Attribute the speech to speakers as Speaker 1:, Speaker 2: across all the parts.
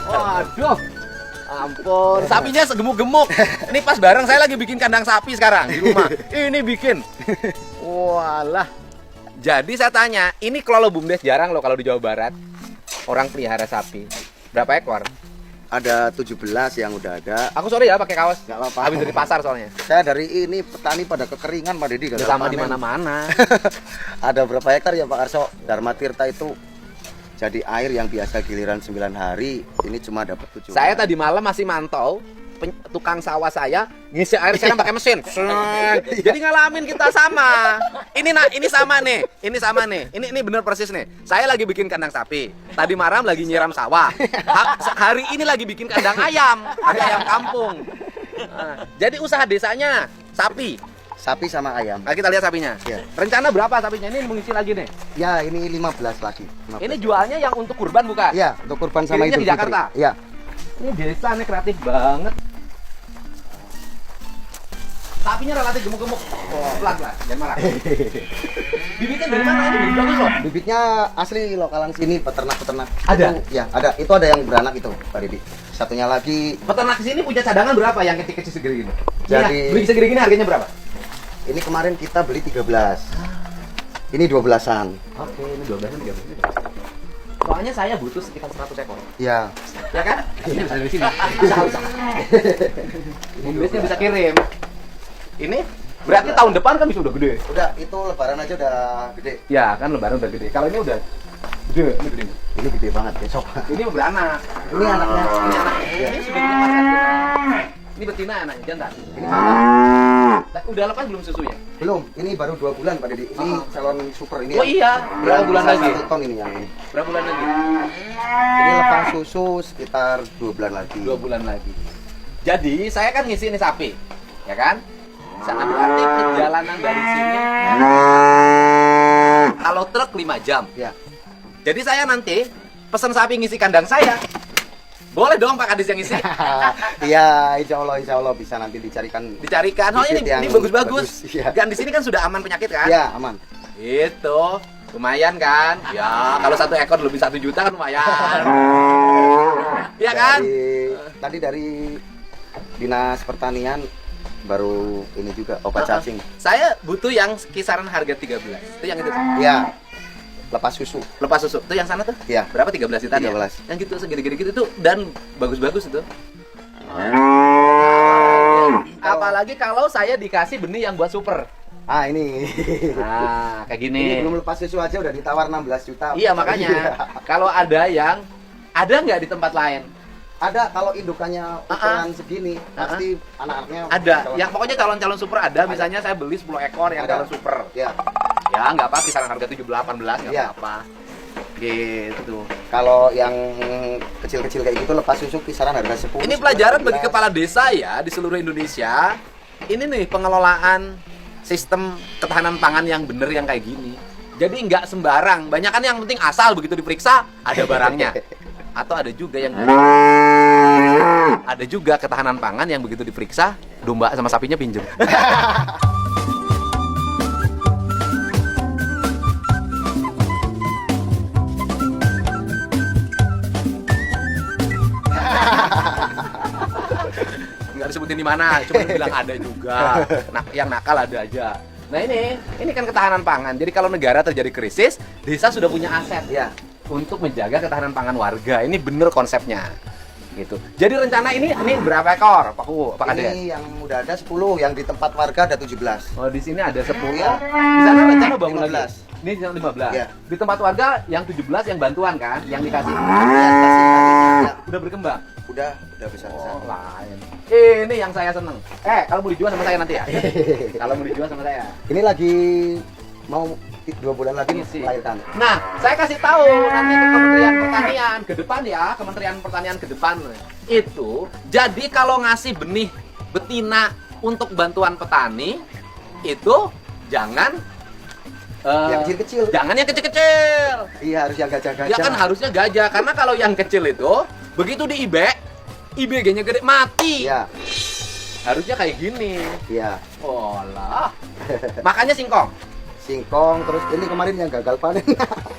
Speaker 1: Waduh, ampun, sapinya segemuk-gemuk. Ini pas bareng saya lagi bikin kandang sapi sekarang di rumah. Ini bikin. Walah. Jadi saya tanya, ini kalau BUMDes jarang loh kalau di Jawa Barat orang pelihara sapi. Berapa ekor?
Speaker 2: Ada 17 yang udah ada.
Speaker 1: Aku sorry ya pakai kaos.
Speaker 2: Nggak apa-apa.
Speaker 1: Habis dari pasar soalnya.
Speaker 2: Saya dari ini petani pada kekeringan Pak Dedi.
Speaker 1: Udah sama di mana-mana.
Speaker 2: Ada berapa hektar ya Pak Arso? Dharma Tirta itu jadi air yang biasa giliran 9 hari, ini cuma dapat 7.
Speaker 1: Saya tadi malam masih mantau tukang sawah saya ngisi air sekarang pakai mesin. Jadi ngalamin kita sama. Ini sama nih. Ini sama nih. Ini bener persis nih. Saya lagi bikin kandang sapi. Tadi malam lagi nyiram sawah. Hari ini lagi bikin kandang ayam. Ada ayam kampung. Jadi usaha desanya sapi.
Speaker 2: Sapi sama ayam.
Speaker 1: Nah, kita lihat sapinya.
Speaker 2: Ya.
Speaker 1: Rencana berapa sapinya? Ini mengisi lagi nih.
Speaker 2: Ya, ini 15 lagi. 15.
Speaker 1: Ini jualnya yang untuk kurban bukan?
Speaker 2: Ya, untuk kurban sama
Speaker 1: Kirimnya
Speaker 2: Idul
Speaker 1: di Jakarta?
Speaker 2: Fitri. Ya.
Speaker 1: Ini desa nih kreatif banget. Sapinya relatif gemuk-gemuk. Pelan-pelan, jangan marah. Bibitnya dari mana? Ini bagus loh.
Speaker 2: Bibitnya asli lokalan sini, peternak-peternak.
Speaker 1: Ada?
Speaker 2: Itu, ya, ada. Itu ada yang beranak itu, Pak Didi. Satunya lagi.
Speaker 1: Peternak sini punya cadangan berapa yang kecil-kecil segini gini?
Speaker 2: Jadi-
Speaker 1: beli segini gini harganya berapa?
Speaker 2: Ini kemarin kita beli 13. Ini 12-an.
Speaker 1: Oke, ini 12 13. Soalnya saya butuh sekitar 100 ekor.
Speaker 2: Ya.
Speaker 1: Ya kan? Ini bisa dari sini. Bisa. Biasanya bisa kirim. Ini berarti tahun depan kan bisa udah gede.
Speaker 2: Udah, itu lebaran aja udah gede.
Speaker 1: Ya, kan lebaran udah gede. Kalau ini udah gede, ini gede.
Speaker 2: Ini gede banget besok.
Speaker 1: Ini beranak.
Speaker 2: Ini anaknya.
Speaker 1: Ini anaknya.
Speaker 2: Ya.
Speaker 1: Ini sudah dilepaskan. Ini betina anaknya, jantan.
Speaker 2: Ini mama.
Speaker 1: Udah lepas belum susunya?
Speaker 2: Belum, ini baru 2 bulan Pak Dedi. Ini calon super ini.
Speaker 1: Oh iya, berapa bulan
Speaker 2: bisa
Speaker 1: lagi?
Speaker 2: 1 ton ini yang ini.
Speaker 1: Berapa bulan lagi?
Speaker 2: Ini lepas susu sekitar 2 bulan lagi.
Speaker 1: 2 bulan lagi. Jadi saya kan ngisi ini sapi, ya kan? Saat berarti perjalanan dari sini kalau truk 5 jam.
Speaker 2: Ya.
Speaker 1: Jadi saya nanti pesan sapi ngisi kandang saya. Boleh dong Pak Kadis yang ngisi?
Speaker 2: Iya, insya Allah bisa nanti dicarikan.
Speaker 1: Dicarikan. Oh
Speaker 2: bibit
Speaker 1: ini
Speaker 2: yang
Speaker 1: bagus-bagus.
Speaker 2: bagus, iya.
Speaker 1: Kan di sini kan sudah aman penyakit kan?
Speaker 2: Ya, aman.
Speaker 1: Itu lumayan kan? Ya kalau 1 ekor lebih 1 juta kan lumayan. Iya kan?
Speaker 2: Tadi dari Dinas Pertanian baru ini juga obat cacing.
Speaker 1: Saya butuh yang kisaran harga 13. Itu yang itu.
Speaker 2: Ya. Lepas susu.
Speaker 1: Lepas susu. Itu yang sana tuh?
Speaker 2: Ya.
Speaker 1: Berapa 13 juta?
Speaker 2: 13.
Speaker 1: Yang gitu segede-gede gitu tuh dan bagus-bagus itu. Apalagi kalau saya dikasih benih yang buat super.
Speaker 2: Ah, ini.
Speaker 1: Nah, kayak gini.
Speaker 2: Ini belum lepas susu aja udah ditawar 16 juta.
Speaker 1: Iya, makanya. Kalau ada nggak di tempat lain?
Speaker 2: Ada, kalau indukannya ukuran segini, pasti anak-anaknya
Speaker 1: Ada.
Speaker 2: calon-
Speaker 1: Yang pokoknya calon-calon super ada. Misalnya saya beli 10 ekor yang
Speaker 2: Ada.
Speaker 1: calon super.
Speaker 2: Ya.
Speaker 1: Ya, nggak apa, kisaran harga 17-18 nggak
Speaker 2: Iya.
Speaker 1: apa-apa. Gitu.
Speaker 2: Kalau yang kecil-kecil kayak gitu lepas susu kisaran harga 10.
Speaker 1: Ini pelajaran
Speaker 2: 11.
Speaker 1: bagi kepala desa ya di seluruh Indonesia. Ini nih pengelolaan sistem ketahanan pangan yang bener yang kayak gini. Jadi nggak sembarang. Banyak kan yang penting asal begitu diperiksa ada barangnya. Atau ada juga ketahanan pangan yang begitu diperiksa domba sama sapinya pinjem. Nggak disebutin di mana, cuma bilang ada juga. Nah, yang nakal ada aja. Nah ini kan ketahanan pangan. Jadi kalau negara terjadi krisis, desa sudah punya aset
Speaker 2: Ya.
Speaker 1: untuk menjaga ketahanan pangan warga. Ini bener konsepnya. Gitu. Jadi rencana ini berapa ekor, Pak Kades?
Speaker 2: Ini yang udah ada 10, yang di tempat warga ada 17.
Speaker 1: Oh, di sini ada 10.
Speaker 2: Iya.
Speaker 1: Di sana rencana bangun
Speaker 2: 15.
Speaker 1: lagi. Ini yang 15.
Speaker 2: Iya.
Speaker 1: Di tempat warga yang 17 yang bantuan kan, yang dikasih.
Speaker 2: Ya, ya.
Speaker 1: Udah berkembang.
Speaker 2: Udah besar.
Speaker 1: Oh, lain. Ini yang saya seneng. Kalau mau dijual sama saya nanti ya. Kalau mau dijual sama saya.
Speaker 2: Ini lagi mau 2 bulan lagi
Speaker 1: Isi.
Speaker 2: melahirkan.
Speaker 1: Nah, saya kasih tahu nanti ke Kementerian Pertanian ke depan ya, Kementerian Pertanian ke depan itu. Jadi kalau ngasih benih betina untuk bantuan petani itu jangan
Speaker 2: Yang kecil-kecil.
Speaker 1: Jangan yang kecil-kecil.
Speaker 2: Iya, harus yang gajah-gajah.
Speaker 1: Ya kan harusnya gajah, karena kalau yang kecil itu begitu di IBG-nya gede mati.
Speaker 2: Iya.
Speaker 1: Harusnya kayak gini.
Speaker 2: Iya.
Speaker 1: Olah. Makanya singkong.
Speaker 2: singkong, terus ini kemarin yang gagal panen.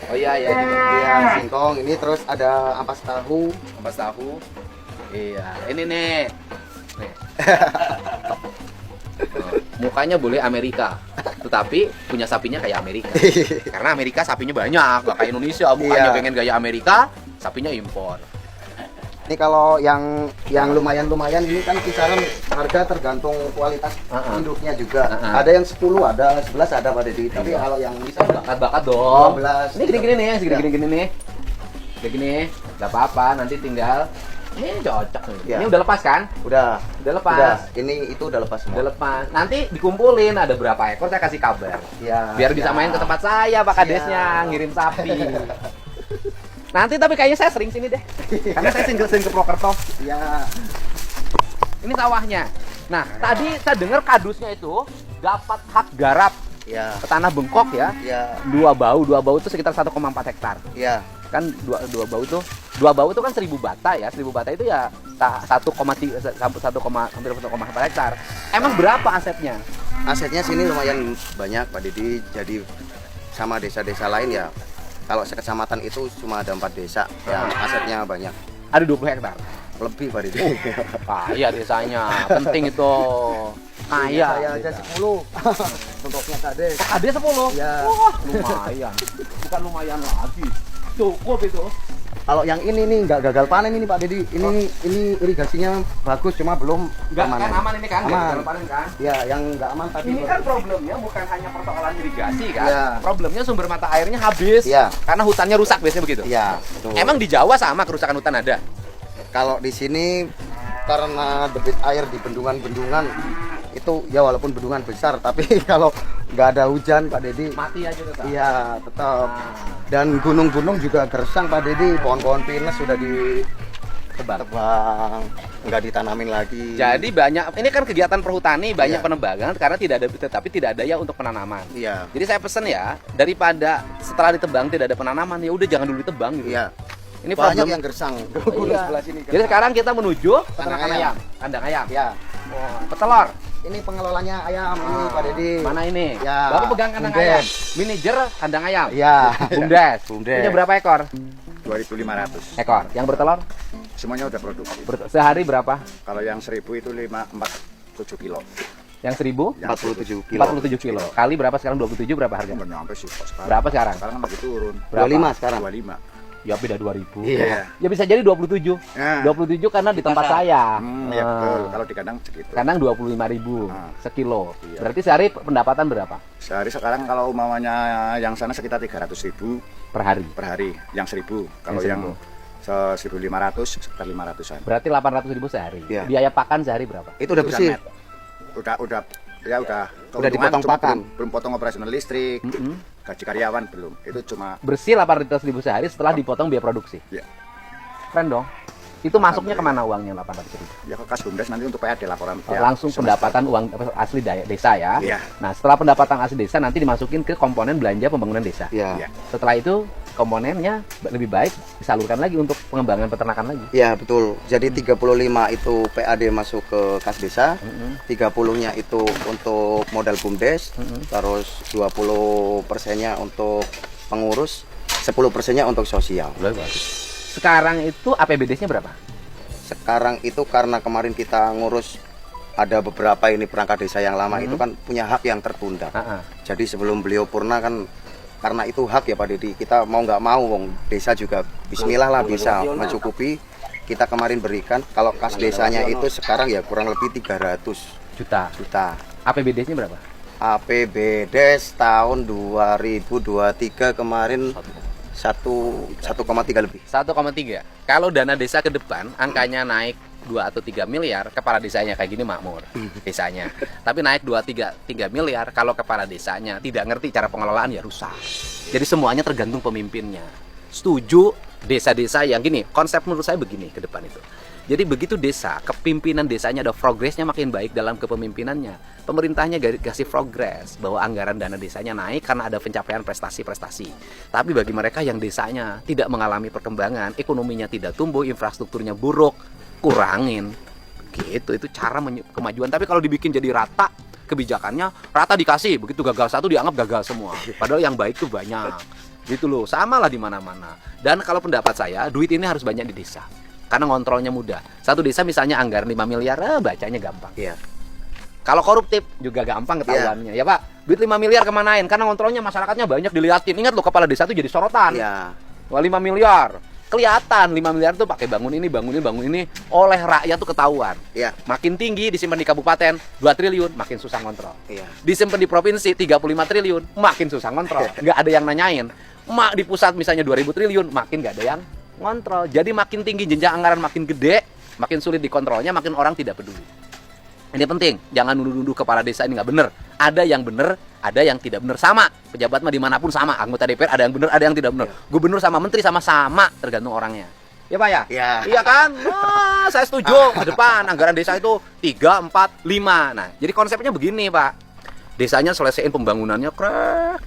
Speaker 1: Oh iya iya.
Speaker 2: Iya, singkong ini, terus ada ampas tahu.
Speaker 1: Ampas tahu. Iya, ini nih. Nih. Oh, mukanya boleh Amerika, tetapi punya sapinya kayak Amerika. Karena Amerika sapinya banyak, gak kayak Indonesia. Mukanya
Speaker 2: Iya.
Speaker 1: pengen gaya Amerika, sapinya impor.
Speaker 2: Ini kalau yang lumayan ini kan kisaran harga tergantung kualitas induknya juga. Ada yang 10, ada 11, ada Pak Deddy. Tapi kalau yang bisa
Speaker 1: Bakat-bakat dong.
Speaker 2: 12.
Speaker 1: Ini gini-gini nih, segini-gini nih. Segini, nggak apa-apa. Nanti tinggal ini cocok nih.
Speaker 2: Ya.
Speaker 1: Ini udah lepas kan?
Speaker 2: udah
Speaker 1: Udah lepas.
Speaker 2: udah. Ini itu udah lepas semua.
Speaker 1: Udah lepas. Nanti dikumpulin ada berapa ekor saya kasih kabar.
Speaker 2: Ya,
Speaker 1: Biar bisa main ke tempat saya Pak Kadesnya, ngirim sapi. Nanti tapi kayaknya saya sering sini deh. Karena saya sering ke Purwokerto.
Speaker 2: Ya.
Speaker 1: Ini sawahnya. Nah, tadi saya dengar kadusnya itu dapat hak garap
Speaker 2: Ya.
Speaker 1: ke tanah bengkok ya.
Speaker 2: Ya.
Speaker 1: Dua bau itu sekitar 1,4 hektar.
Speaker 2: Ya.
Speaker 1: Kan dua bau itu kan 1000 bata ya. 1000 bata itu ya 1,3 hampir 1,4 hektar. Emang berapa asetnya?
Speaker 2: Asetnya sini lumayan banyak Pak Deddy. Jadi sama desa-desa lain ya. Kalau sekecamatan itu cuma ada 4 desa yang asetnya banyak.
Speaker 1: Ada 20 hektar.
Speaker 2: Lebih Pak Deddy.
Speaker 1: Kaya desanya, penting itu. Kaya.
Speaker 2: Saya aja 10. Bentuknya kades.
Speaker 1: Ada 10.
Speaker 2: Ya.
Speaker 1: Wah, lumayan. Bukan lumayan lagi. Cukup itu.
Speaker 2: Kalau yang ini nih nggak gagal panen ini Pak Deddy. Ini irigasinya bagus, cuma belum
Speaker 1: Enggak kan
Speaker 2: permanen.
Speaker 1: aman ini kan?
Speaker 2: Aman.
Speaker 1: Nggak panen kan?
Speaker 2: Ya, yang nggak aman tadi.
Speaker 1: Ini kan problemnya bukan hanya persoalan irigasi kan?
Speaker 2: Iya.
Speaker 1: Problemnya sumber mata airnya habis.
Speaker 2: Iya.
Speaker 1: Karena hutannya rusak biasanya begitu.
Speaker 2: Iya, betul.
Speaker 1: Emang di Jawa sama kerusakan hutan ada?
Speaker 2: Kalau di sini karena debit air di bendungan-bendungan itu ya walaupun bendungan besar tapi kalau nggak ada hujan Pak Deddy
Speaker 1: Mati aja tetap.
Speaker 2: iya tetap.
Speaker 1: Nah,
Speaker 2: Dan gunung-gunung juga gersang Pak Deddy, pohon-pohon pinus sudah
Speaker 1: tebang.
Speaker 2: ditebang, nggak ditanamin lagi.
Speaker 1: Jadi banyak ini kan kegiatan perhutani banyak
Speaker 2: Iya.
Speaker 1: penebangan karena tidak ada tetapi tidak ada ya untuk penanaman.
Speaker 2: Iya.
Speaker 1: Jadi saya pesen ya daripada setelah ditebang tidak ada penanaman ya udah jangan dulu ditebang gitu.
Speaker 2: Iya.
Speaker 1: Ini
Speaker 2: Banyak
Speaker 1: problem.
Speaker 2: yang gersang. Gunung
Speaker 1: Iya.
Speaker 2: sebelah sini
Speaker 1: Jadi
Speaker 2: gersang.
Speaker 1: sekarang kita menuju peternakan
Speaker 2: Kandang
Speaker 1: ayam.
Speaker 2: ayam.
Speaker 1: Kandang ayam.
Speaker 2: Ya.
Speaker 1: Oh, petelur.
Speaker 2: Ini pengelolanya ayam ini Pak Deddy.
Speaker 1: Mana ini?
Speaker 2: Ya.
Speaker 1: Bapak pegang kandang
Speaker 2: Bumdes.
Speaker 1: ayam. Manajer kandang ayam.
Speaker 2: Iya.
Speaker 1: Bumdes.
Speaker 2: Bumdes.
Speaker 1: Punya berapa ekor?
Speaker 3: 2.500.
Speaker 1: Ekor. Yang bertelur
Speaker 3: Semuanya udah produksi.
Speaker 1: sehari berapa?
Speaker 3: Kalau yang 1000 itu 7 kilo.
Speaker 1: Yang 1000?
Speaker 2: 47 kilo.
Speaker 1: 47 kilo. Kali berapa sekarang 27 berapa harga?
Speaker 3: Belum nyampe sih kok sekarang.
Speaker 1: Berapa sekarang?
Speaker 3: Sekarang kan lagi turun.
Speaker 1: Berapa?
Speaker 2: 25 sekarang.
Speaker 3: 25.
Speaker 1: Ya beda 2000.
Speaker 2: Iya.
Speaker 1: Ya bisa jadi 27.
Speaker 3: Nah.
Speaker 1: 27 karena di tempat saya.
Speaker 3: Ya betul. Kalau di kandang segitu.
Speaker 1: Kandang 25.000
Speaker 3: Nah.
Speaker 1: sekilo.
Speaker 3: Iya.
Speaker 1: Berarti sehari pendapatan berapa
Speaker 3: Sehari sekarang kalau umpamanya yang sana sekitar 300.000
Speaker 1: per hari?
Speaker 3: per hari. Yang 1.000. Kalau
Speaker 1: Yang
Speaker 3: yang 1.500 sekitar 500-an.
Speaker 1: Berarti 800.000 sehari.
Speaker 2: Iya.
Speaker 1: Biaya pakan sehari berapa?
Speaker 2: Itu udah bersih.
Speaker 3: net. Udah ya udah.
Speaker 2: Udah
Speaker 3: Keuntungan
Speaker 2: dipotong
Speaker 3: cuma
Speaker 2: pakan.
Speaker 3: Belum potong operasional listrik. Gaji karyawan belum. Itu cuma
Speaker 1: Bersih 800.000 sehari setelah dipotong biaya produksi.
Speaker 3: ya
Speaker 1: Keren dong. Itu masuknya kemana uangnya 800.000?
Speaker 3: ya ke kas Bumdes nanti untuk PAD laporan
Speaker 1: Langsung
Speaker 3: semester.
Speaker 1: pendapatan uang asli desa ya.
Speaker 3: Iya.
Speaker 1: Nah, setelah pendapatan asli desa nanti dimasukin ke komponen belanja pembangunan desa.
Speaker 2: Iya.
Speaker 3: Iya.
Speaker 1: Setelah itu komponennya lebih baik disalurkan lagi untuk pengembangan peternakan lagi.
Speaker 2: Iya betul. Jadi 35 itu PAD masuk ke kas desa, 30-nya itu untuk modal Bumdes, terus 20%-nya untuk pengurus, 10%-nya untuk sosial.
Speaker 1: Sekarang itu APBD-nya berapa?
Speaker 2: Sekarang itu karena kemarin kita ngurus ada beberapa ini perangkat desa yang lama itu kan punya hak yang tertunda.
Speaker 1: Ah, ah.
Speaker 2: Jadi sebelum beliau purna kan karena itu hak ya Pak Deddy, kita mau nggak mau wong desa juga bismillah lah bisa mencukupi. Kita kemarin berikan kalau kas desanya itu sekarang ya kurang lebih 300
Speaker 1: Juta.
Speaker 2: juta.
Speaker 1: APBD-nya berapa?
Speaker 2: APBD tahun 2023 kemarin 1,3 lebih.
Speaker 1: 1,3. Kalau dana desa ke depan angkanya naik 2 atau 3 miliar, kepala desanya kayak gini makmur desanya. Tapi naik 2 3 miliar kalau kepala desanya tidak ngerti cara pengelolaan ya rusak. Jadi semuanya tergantung pemimpinnya. Setuju desa-desa yang gini, konsep menurut saya begini ke depan itu. Jadi begitu desa, kepimpinan desanya ada progresnya makin baik dalam kepemimpinannya. Pemerintahnya kasih progres bahwa anggaran dana desanya naik karena ada pencapaian prestasi-prestasi. Tapi bagi mereka yang desanya tidak mengalami perkembangan, ekonominya tidak tumbuh, infrastrukturnya buruk, kurangin. Gitu, itu cara kemajuan. Tapi kalau dibikin jadi rata, kebijakannya rata dikasih, begitu gagal satu dianggap gagal semua. Padahal yang baik tuh banyak. Gitu loh, sama lah di mana-mana. Dan kalau pendapat saya, duit ini harus banyak di desa. Karena ngontrolnya mudah. Satu desa misalnya anggaran 5 miliar, bacanya gampang.
Speaker 2: Iya.
Speaker 1: Kalau koruptif juga gampang ketahuannya. Ya Pak, duit 5 miliar kemanain? Karena ngontrolnya masyarakatnya banyak dilihatin. Ingat loh, kepala desa itu jadi sorotan.
Speaker 2: Iya.
Speaker 1: Wah, 5 miliar. Kelihatan 5 miliar tuh pakai bangun ini oleh rakyat tuh ketahuan.
Speaker 2: Iya.
Speaker 1: Makin tinggi disimpan di kabupaten 2 triliun, makin susah ngontrol.
Speaker 2: Iya.
Speaker 1: Disimpan di provinsi 35 triliun, makin susah ngontrol. Nggak ada yang nanyain. Di pusat misalnya 2000 triliun, makin nggak ada yang ngontrol. Jadi makin tinggi jenjang anggaran, makin gede, makin sulit dikontrolnya, makin orang tidak peduli. Ini penting, jangan nuduh-nuduh kepala desa ini nggak bener. Ada yang bener, ada yang tidak bener. Sama, pejabat mah dimanapun sama. Anggota DPR ada yang bener, ada yang tidak bener. Gubernur sama menteri sama-sama, tergantung orangnya. Ya Pak ya?
Speaker 2: Iya.
Speaker 1: Iya kan? Nah, saya setuju. Ke depan anggaran desa itu 3, 4, 5. Nah, jadi konsepnya begini Pak. Desanya selesaiin pembangunannya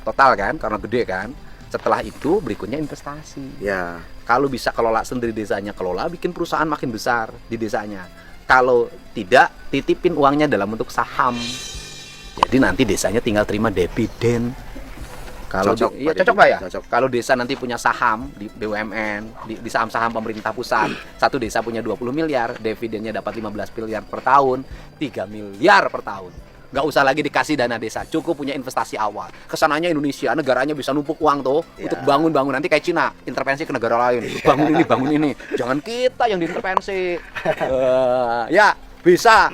Speaker 1: total kan, karena gede kan. Setelah itu berikutnya investasi.
Speaker 2: Ya.
Speaker 1: Kalau bisa kelola sendiri desanya, kelola bikin perusahaan makin besar di desanya. Kalau tidak, titipin uangnya dalam bentuk saham. Jadi nanti desanya tinggal terima dividen. Kalau
Speaker 2: Cocok,
Speaker 1: iya
Speaker 2: Pak
Speaker 1: cocok
Speaker 2: Deddy.
Speaker 1: Pak ya.
Speaker 2: Cocok.
Speaker 1: Kalau desa nanti punya saham di BUMN, di saham-saham pemerintah pusat, satu desa punya 20 miliar, dividennya dapat 15 miliar per tahun, 3 miliar per tahun. Nggak usah lagi dikasih dana desa, cukup punya investasi awal. Kesananya Indonesia, negaranya bisa numpuk uang tuh untuk bangun-bangun. Nanti kayak Cina, intervensi ke negara lain, bangun ini. Jangan kita yang diintervensi. Ya, bisa.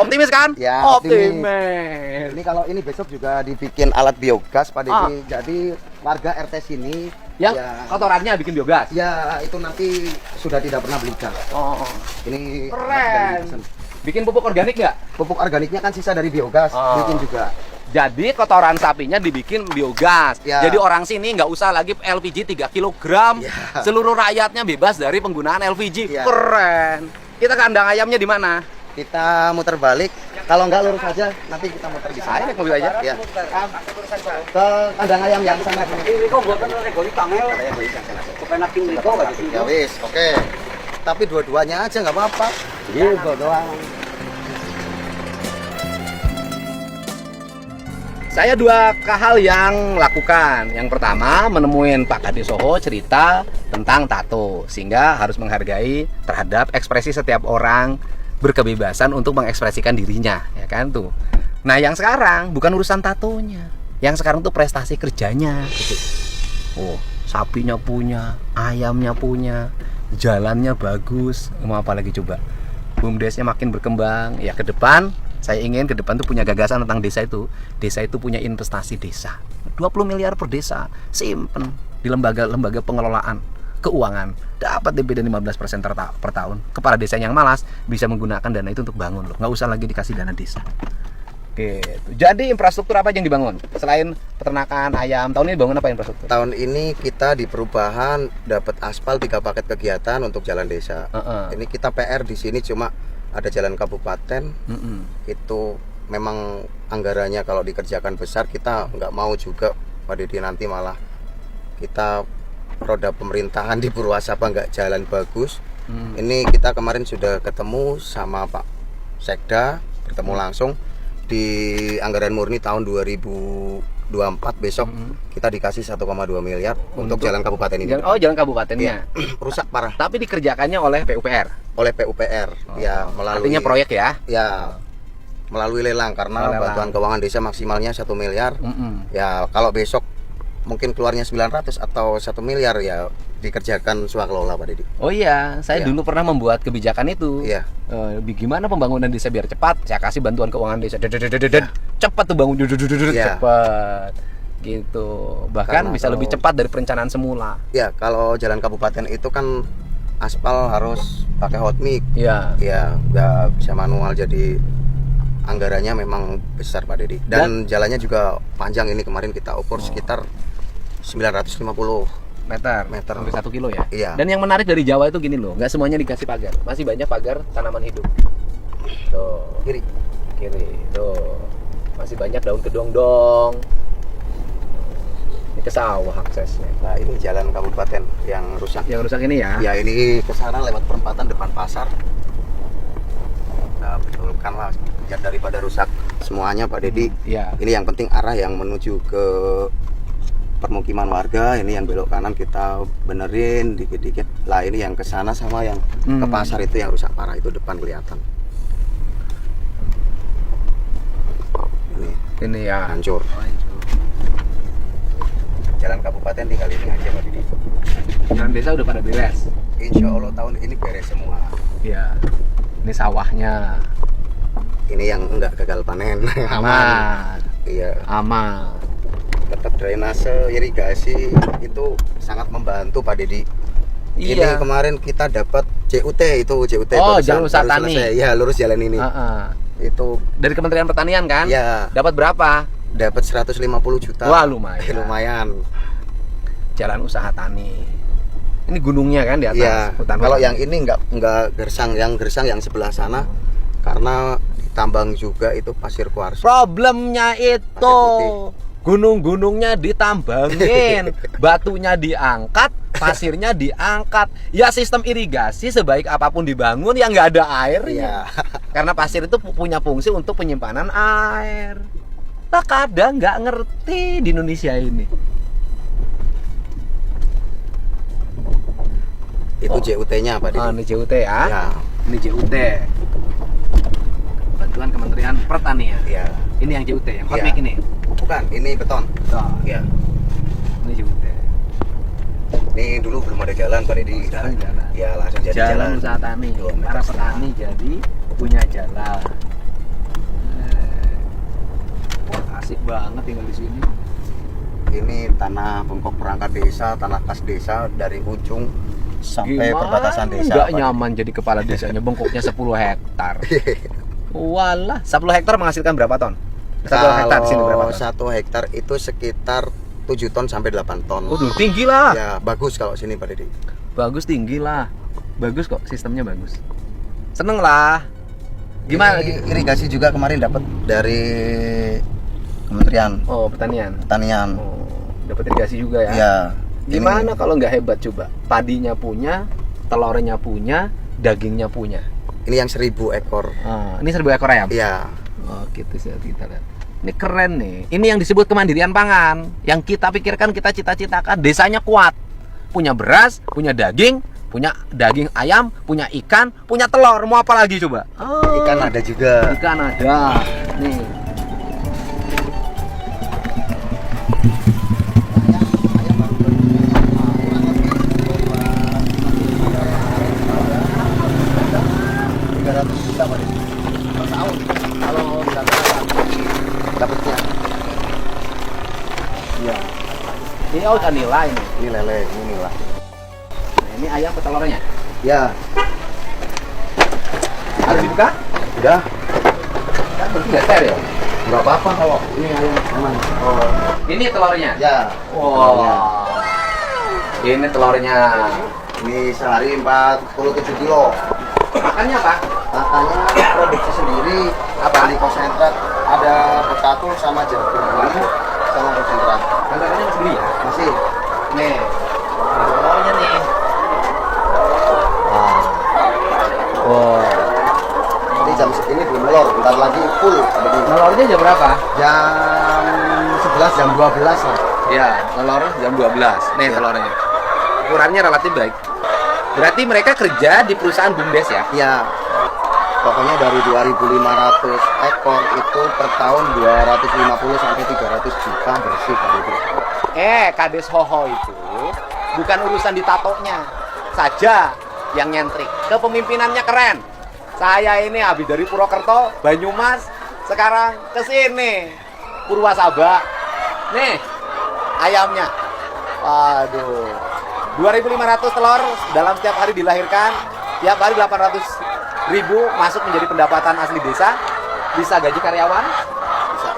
Speaker 1: Optimis kan?
Speaker 2: Ya,
Speaker 1: optimis.
Speaker 2: Ini kalau ini besok juga dibikin alat biogas Pak Deddy.
Speaker 1: Ah.
Speaker 2: Jadi warga RT sini
Speaker 1: Yang
Speaker 2: ya,
Speaker 1: kotorannya bikin biogas.
Speaker 2: ya itu nanti sudah tidak pernah beli gas.
Speaker 1: Oh,
Speaker 2: Ini
Speaker 1: keren. Bikin pupuk organik nggak?
Speaker 2: Pupuk organiknya kan sisa dari biogas,
Speaker 1: Oh.
Speaker 2: bikin juga.
Speaker 1: Jadi kotoran sapinya dibikin biogas.
Speaker 2: Ya.
Speaker 1: Jadi orang sini nggak usah lagi LPG 3 kg.
Speaker 2: Ya.
Speaker 1: Seluruh rakyatnya bebas dari penggunaan LPG.
Speaker 2: Ya.
Speaker 1: Keren. Kita kandang ayamnya di mana?
Speaker 2: Kita muter balik. Kalau nggak lurus aja, nanti kita muter di
Speaker 1: Ayo
Speaker 2: sana.
Speaker 1: naik mobil aja.
Speaker 2: Ya. Ke kandang ayam yang sana. Ya wis, oke. Tapi dua-duanya aja nggak apa-apa. Gitu doang.
Speaker 1: Saya dua hal yang lakukan. Yang pertama, menemuin Pak Kadi Soho cerita tentang tato, sehingga harus menghargai terhadap ekspresi setiap orang, berkebebasan untuk mengekspresikan dirinya, ya kan tuh. Nah, yang sekarang bukan urusan tatonya. Yang sekarang tuh prestasi kerjanya gitu. Oh, sapinya punya, ayamnya punya, jalannya bagus, mau apa lagi coba. BUMDesnya makin berkembang. Ya ke depan saya ingin ke depan tuh punya gagasan tentang desa itu. Desa itu punya investasi desa. 20 miliar per desa, simpen di lembaga-lembaga pengelolaan keuangan. Dapat dividen 15% per tahun. Kepala desa yang malas bisa menggunakan dana itu untuk bangun loh. Nggak usah lagi dikasih dana desa. Gitu. Jadi infrastruktur apa yang dibangun? Selain peternakan ayam, tahun ini bangun apa infrastruktur?
Speaker 2: Tahun ini kita di perubahan dapat aspal 3 paket kegiatan untuk jalan desa. Ini kita PR di sini cuma ada jalan kabupaten. Itu memang anggarannya kalau dikerjakan besar, kita nggak mau juga Pak Deddy nanti malah kita roda pemerintahan di Purwasapa nggak jalan bagus. Ini kita kemarin sudah ketemu sama Pak Sekda, bertemu langsung di anggaran murni tahun 2024 besok kita dikasih 1,2 miliar untuk jalan kabupaten ini.
Speaker 1: Oh, jalan kabupatennya.
Speaker 2: Rusak parah
Speaker 1: Tapi dikerjakannya oleh PUPR.
Speaker 2: oleh PUPR. Ya, melalui
Speaker 1: Artinya proyek ya.
Speaker 2: ya melalui lelang karena
Speaker 1: Lelang.
Speaker 2: bantuan keuangan desa maksimalnya 1 miliar. Ya, kalau besok mungkin keluarnya 900 atau 1 miliar ya dikerjakan swakelola Pak Deddy.
Speaker 1: Oh iya, saya
Speaker 2: Iya.
Speaker 1: dulu pernah membuat kebijakan itu.
Speaker 2: Iya.
Speaker 1: Gimana pembangunan desa biar cepat? Saya kasih bantuan keuangan desa. Cepat tuh bangun.
Speaker 2: Iya.
Speaker 1: Cepat. Gitu. Bahkan
Speaker 2: Karena
Speaker 1: bisa lebih
Speaker 2: kalau-
Speaker 1: cepat dari perencanaan semula.
Speaker 2: Ya, kalau jalan kabupaten itu kan aspal harus pakai hot mix.
Speaker 1: Iya.
Speaker 2: Ya, nggak bisa manual, jadi anggarannya memang besar Pak Deddy. Dan jalannya juga panjang, ini kemarin kita ukur sekitar 950
Speaker 1: meter,
Speaker 2: Meter.
Speaker 1: hampir 1 kilo ya.
Speaker 2: Iya.
Speaker 1: Dan yang menarik dari Jawa itu gini loh, nggak semuanya dikasih pagar, masih banyak pagar tanaman hidup. Tuh,
Speaker 2: kiri.
Speaker 1: kiri, tuh, masih banyak daun kedong-dong. Ini ke sawah aksesnya.
Speaker 2: Nah, ini jalan kabupaten yang rusak.
Speaker 1: Yang rusak ini ya.
Speaker 2: Ya, ini ke sana lewat perempatan depan pasar. Nah, betulkan lah. biar daripada rusak semuanya Pak Dedi.
Speaker 1: Iya.
Speaker 2: Ini yang penting arah yang menuju ke permukiman warga, ini yang belok kanan kita benerin dikit-dikit. Lah ini yang ke sana sama yang ke pasar itu yang rusak parah, itu depan kelihatan.
Speaker 1: Ini ya.
Speaker 2: Hancur. Jalan kabupaten tinggal ini aja Pak Dedi.
Speaker 1: Jalan desa udah pada beres.
Speaker 2: Insya Allah tahun ini beres semua.
Speaker 1: Iya. Ini sawahnya.
Speaker 2: Ini yang enggak gagal panen.
Speaker 1: Aman.
Speaker 2: Iya.
Speaker 1: Aman.
Speaker 2: Tetap drainase, irigasi itu sangat membantu Pak Dedi. Ini
Speaker 1: Iya.
Speaker 2: kemarin kita dapat JUT itu JUT.
Speaker 1: Oh,
Speaker 2: barusan-
Speaker 1: Jalur Usaha
Speaker 2: baru
Speaker 1: Tani.
Speaker 2: selesai. Iya, lurus jalan ini. Itu
Speaker 1: Dari Kementerian Pertanian kan?
Speaker 2: ya
Speaker 1: Dapat berapa?
Speaker 2: dapat 150 juta.
Speaker 1: Wah, lumayan.
Speaker 2: Lumayan.
Speaker 1: Jalan Usaha Tani. Ini gunungnya kan di atas.
Speaker 2: Iya.
Speaker 1: Hutan.
Speaker 2: Kalau yang ini enggak gersang, yang gersang yang sebelah sana karena ditambang juga itu pasir kuarsa.
Speaker 1: Problemnya itu
Speaker 2: Pasir
Speaker 1: gunung-gunungnya ditambangin, batunya diangkat, pasirnya diangkat. Ya sistem irigasi sebaik apapun dibangun yang nggak ada airnya.
Speaker 2: Iya.
Speaker 1: Karena pasir itu punya fungsi untuk penyimpanan air. Nah, kadang nggak ngerti di Indonesia ini.
Speaker 2: Itu JUT-nya Pak Dedi.
Speaker 1: Ini JUT ya.
Speaker 2: Ya.
Speaker 1: Ini JUT. Bantuan Kementerian Pertanian.
Speaker 2: Iya.
Speaker 1: Ini yang JUT yang hot
Speaker 2: Iya.
Speaker 1: mix ini.
Speaker 2: Bukan, ini beton.
Speaker 1: Tuh,
Speaker 2: Iya.
Speaker 1: ini JUT.
Speaker 2: Ini dulu belum ada jalan Pak Dedi.
Speaker 1: Sekarang jalan.
Speaker 2: Ya, langsung jadi
Speaker 1: Jalan
Speaker 2: jalan.
Speaker 1: Usaha Tani.
Speaker 2: 2 meter
Speaker 1: Para
Speaker 2: setengah.
Speaker 1: petani jadi punya jalan. Wah, asik banget tinggal di sini.
Speaker 2: Ini tanah bengkok perangkat desa, tanah kas desa dari ujung sampai perbatasan desa.
Speaker 1: Nggak
Speaker 2: Pak.
Speaker 1: nyaman jadi kepala desanya, bengkoknya 10 hektar. Walah, 10 hektar menghasilkan berapa ton? 1 hektar di sini berapa
Speaker 2: Kalau
Speaker 1: ton?
Speaker 2: 1 hektar itu sekitar 7 ton sampai 8 ton.
Speaker 1: Waduh, tinggi lah.
Speaker 2: Ya, bagus kalau sini Pak Dedi.
Speaker 1: Bagus, tinggi lah. Bagus kok, sistemnya bagus. Seneng lah. Gimana?
Speaker 2: Ini irigasi juga kemarin dapat dari Kementerian
Speaker 1: Oh, pertanian.
Speaker 2: Pertanian.
Speaker 1: Oh, dapat irigasi juga ya.
Speaker 2: Ya.
Speaker 1: Gimana kalau nggak hebat coba? Padinya punya, telurnya punya, dagingnya punya.
Speaker 2: Ini yang 1000 ekor.
Speaker 1: Ini 1000 ekor ayam.
Speaker 2: Iya.
Speaker 1: Oh, gitu sih kita lihat. Ini keren nih. Ini yang disebut kemandirian pangan. Yang kita pikirkan, kita cita-citakan desanya kuat. Punya beras, punya daging ayam, punya ikan, punya telur. Mau apa lagi coba? Oh,
Speaker 2: Ikan ada juga.
Speaker 1: ikan ada. Nih. Kalau
Speaker 2: Dapatnya.
Speaker 1: iya. Ini udah nilai nih.
Speaker 2: Ini lele, ini lah.
Speaker 1: Nah, ini ayam ke telurnya.
Speaker 2: Ya,
Speaker 1: Harus dibuka?
Speaker 2: udah.
Speaker 1: Kan berarti nggak steril.
Speaker 2: Enggak apa-apa kalau ini ayam aman.
Speaker 1: Oh, ini telurnya.
Speaker 2: Ya.
Speaker 1: Wow. Ini telurnya.
Speaker 2: Ini sehari 47 kilo.
Speaker 1: Makannya apa?
Speaker 2: Katanya produksi sendiri,
Speaker 1: Apa?
Speaker 2: Dari konsentrat ada betatul sama jagung sama konsentrat.
Speaker 1: Kontrakannya masih beli ya?
Speaker 2: Masih.
Speaker 1: Nih. Ini telurnya nih.
Speaker 2: Nah,
Speaker 1: Oh.
Speaker 2: ini jam segini belum telur, bentar lagi full. Jadi
Speaker 1: Telurnya jam berapa?
Speaker 2: jam 11 jam 12 lah.
Speaker 1: Ya, telur jam 12. Nih telurnya. Ukurannya relatif baik. Berarti mereka kerja di perusahaan BUMDes ya?
Speaker 2: Ya. Pokoknya dari 2.500 ekor itu per tahun 250 sampai 300 juta bersih Pak Dedi.
Speaker 1: Kades Hoho itu bukan urusan ditatonya saja yang nyentrik. Kepemimpinannya keren. Saya ini habis dari Purwokerto, Banyumas, sekarang ke sini Purwasaba. Nih ayamnya. Waduh. 2.500 telur dalam setiap hari dilahirkan. Tiap hari 800.000 masuk menjadi pendapatan asli desa. Bisa gaji karyawan,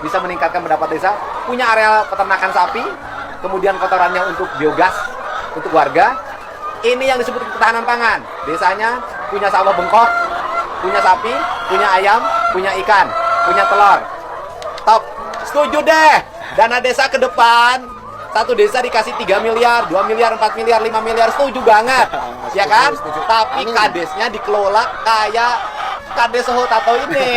Speaker 1: bisa meningkatkan pendapat desa, punya area peternakan sapi, kemudian kotorannya untuk biogas untuk warga. Ini yang disebut ketahanan pangan. Desanya punya sawah bengkok, punya sapi, punya ayam, punya ikan, punya telur. Top. Setuju deh. Dana desa ke depan, satu desa dikasih 3 miliar, 2 miliar, 4 miliar, 5 miliar, setuju banget. Ya kan?
Speaker 2: Setuju.
Speaker 1: Tapi
Speaker 2: Amin.
Speaker 1: kadesnya dikelola kayak Kades Soho Tato ini.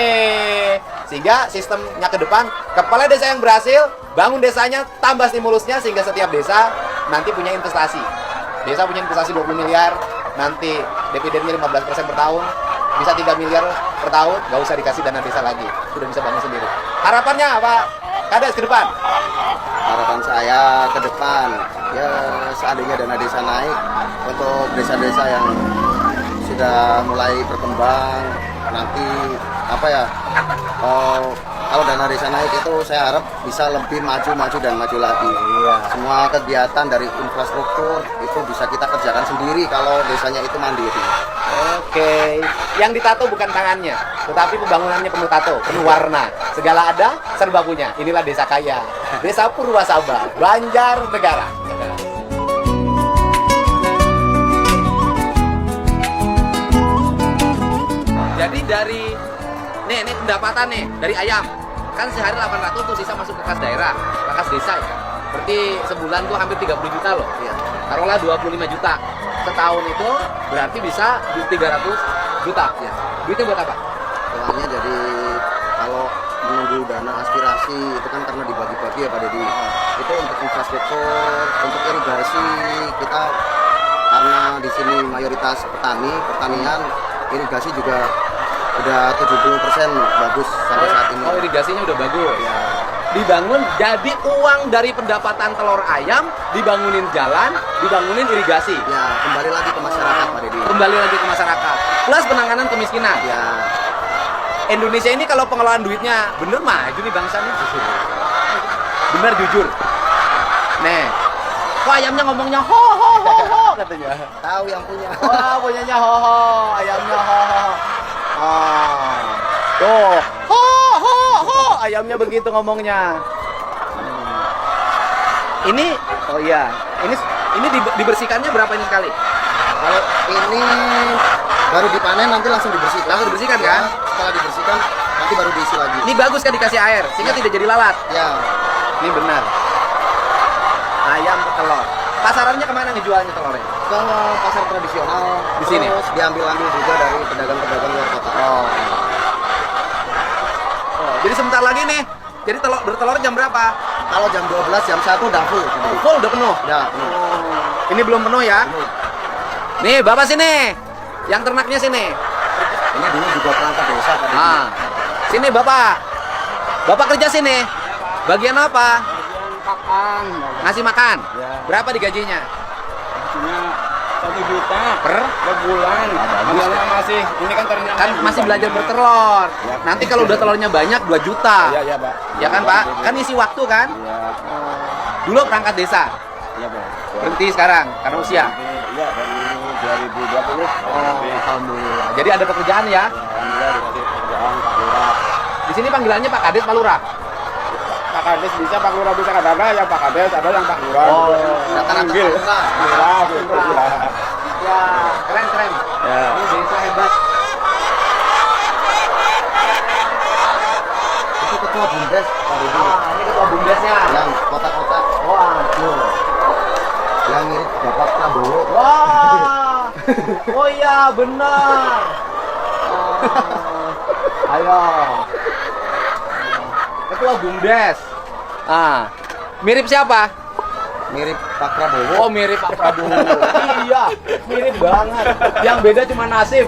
Speaker 1: Sehingga sistemnya ke depan, kepala desa yang berhasil bangun desanya, tambah stimulusnya sehingga setiap desa nanti punya investasi. Desa punya investasi 20 miliar, nanti dividennya 15% per tahun, bisa 3 miliar per tahun, nggak usah dikasih dana desa lagi, sudah bisa bangun sendiri. Harapannya Pak Kades ke depan?
Speaker 2: Harapan saya ke depan, ya seandainya dana desa naik untuk desa-desa yang sudah mulai berkembang, nanti apa ya, kalau dana desa naik itu saya harap bisa lebih maju dan maju lagi. Semua kegiatan dari infrastruktur itu bisa kita kerjakan sendiri kalau desanya itu mandiri.
Speaker 1: Oke, yang ditato bukan tangannya, tetapi pembangunannya penuh tato, penuh warna. Segala ada, serba punya. Inilah desa kaya, Desa Purwasaba, Banjarnegara. Jadi dari ini pendapatan nih dari ayam kan sehari 800 tuh sisa masuk ke kas daerah, ke kas desa ya. Berarti sebulan tuh hampir 30 juta loh.
Speaker 2: Iya.
Speaker 1: Taruhlah 25 juta. Setahun itu berarti bisa 300 juta.
Speaker 2: Ya.
Speaker 1: Duitnya buat apa?
Speaker 2: Uangnya jadi kalau menunggu dana aspirasi itu kan karena dibagi-bagi ya Pak Deddy. Itu untuk infrastruktur, untuk irigasi kita karena di sini mayoritas pertanian, irigasi juga udah 70% bagus sampai saat ini.
Speaker 1: Oh, irigasinya udah bagus.
Speaker 2: Ya.
Speaker 1: Dibangun, jadi uang dari pendapatan telur ayam dibangunin jalan, dibangunin irigasi.
Speaker 2: Ya, kembali lagi ke masyarakat Pak Deddy.
Speaker 1: Kembali lagi ke masyarakat. Plus penanganan kemiskinan.
Speaker 2: Ya,
Speaker 1: Indonesia ini kalau pengelolaan duitnya bener maju nih bangsanya. Bener jujur. Nih, kok ayamnya ngomongnya ho ho ho ho katanya.
Speaker 2: tahu yang punya.
Speaker 1: Wah, punyanya ho ho, ayamnya ho ho. Ah. Tuh, ho ho ho, ayamnya begitu ngomongnya. Ini oh iya, ini dibersihkannya berapa ini sekali?
Speaker 2: Kalau ini baru dipanen nanti langsung dibersihkan.
Speaker 1: Langsung dibersihkan kan?
Speaker 2: Ya, setelah dibersihkan nanti baru diisi lagi.
Speaker 1: Ini bagus kan dikasih air sehingga
Speaker 2: Ya.
Speaker 1: tidak jadi lalat.
Speaker 2: Ya,
Speaker 1: Ini benar. Ayam telur. Pasarannya kemana ngejualnya telurnya?
Speaker 2: ke pasar tradisional
Speaker 1: Di sini?
Speaker 2: terus diambil juga dari pedagang-pedagang luar kota.
Speaker 1: Oh, jadi sebentar lagi nih. Jadi bertelur jam berapa?
Speaker 2: Kalau jam 12 jam 1 udah full.
Speaker 1: Full udah penuh.
Speaker 2: Ya,
Speaker 1: Ini belum penuh ya? Nih, Bapak sini. Yang ternaknya sini.
Speaker 2: ini dulu juga perangkat desa tadi.
Speaker 1: Ah. Sini Bapak. Bapak kerja sini. Bagian apa?
Speaker 4: Pakan,
Speaker 1: Ngasih makan.
Speaker 4: Ya.
Speaker 1: Berapa digajinya?
Speaker 4: cuma 1 juta
Speaker 1: Per?
Speaker 4: bulan. Modalnya masih, ini kan ternyata
Speaker 1: Kan masih belajar bertelur.
Speaker 4: Ya.
Speaker 1: Nanti kalau udah telurnya banyak 2 juta.
Speaker 4: Iya, Pak.
Speaker 1: Ya kan, Pak? Kan isi waktu kan?
Speaker 4: Iya,
Speaker 1: Dulu perangkat desa.
Speaker 4: iya, Pak.
Speaker 1: Berhenti sekarang karena usia.
Speaker 4: Iya, dari 2020.
Speaker 1: Alhamdulillah. Jadi ada pekerjaan ya.
Speaker 4: Alhamdulillah dikasih kerjaan Pak Lurah.
Speaker 1: Di sini panggilannya Pak Kades, Pak Lurah.
Speaker 4: Pak Kades bisa, Pak Lurah bisa, ada yang Pak Kades, ada yang Pak Lurah.
Speaker 1: Oh,
Speaker 2: rata-rata
Speaker 4: panggil.
Speaker 2: Pak
Speaker 4: Lurah, gitu.
Speaker 1: Ya, keren keren.
Speaker 4: Ya.
Speaker 1: Ini desa hebat.
Speaker 2: itu ketua bumdes Pak Deddy.
Speaker 1: Ini ketua bumdesnya.
Speaker 2: Yang kotak-kotak
Speaker 1: Waduh.
Speaker 2: yang mirip Bapak Prabowo.
Speaker 1: Wah. Oh iya, benar. Ayo. Ketua bumdes. Mirip siapa?
Speaker 2: Mirip Pak Prabowo.
Speaker 1: Oh, mirip Pak Prabowo. Iya, mirip banget. Yang beda cuma nasib.